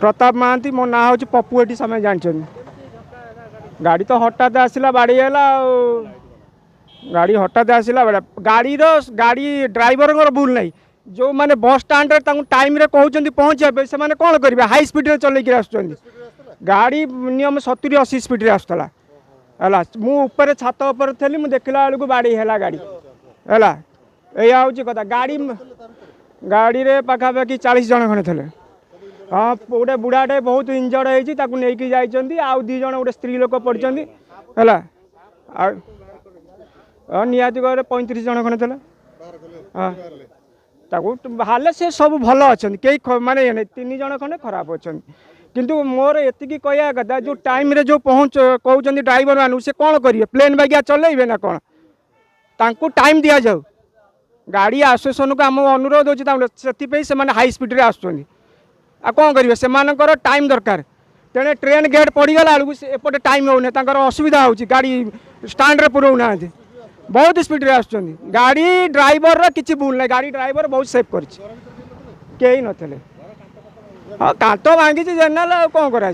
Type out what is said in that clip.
प्रताप महांती मो ना हूँ पप्पू एटी समय जानते गाड़ी तो हठात आसला बाड़ी है गाड़ी हठात आसला गाड़ी ड्राइवर भूल ना जो मैंने बस स्टाण्ड टाइम कहते पहुँचे से कौन करेंगे हाई स्पीड चलैक आस गाड़ी मिनिमम 70-80 स्पीड आसला है मुझे छात उपर थी मुझे देखला बेलू बाड़ी है गाड़ी है या हूँ कथा गाड़ी रे पाखापाखि 40 जन खंडे थे हाँ गोटे बुढ़ाटे बहुत इंजर्ड होती आउ दी जन गोटे स्त्री लोक पड़ते है निहाती गए 35 जन खंडे थे हाँ बाहर से सब भल अच्छा कई माने 3 जन खंडे खराब अच्छा किंतु मोर एति कहया कथा जो टाइम रे जो पहुँच कहते ड्राइवर मान से कौन करेंगे प्लेन बागिया चलेबे ना कौन तांको टाइम दि जाऊ गाड़ी आसोसिएशन को आम अनुरोध होती हाई स्पीड आसुँच आ कौन करेंगे से टाइम दरकार तेणे ट्रेन गेट पड़गला बेलू एपटे टाइम होने असुविधा हो गाड़ी स्टाण्ड रे पुरौना बहुत स्पीड आस गाड़ी ड्राइवर किसी भूल ना गाड़ी ड्राइवर बहुत सेफ कर हाँ कांत भांगी जेनराल कौन करा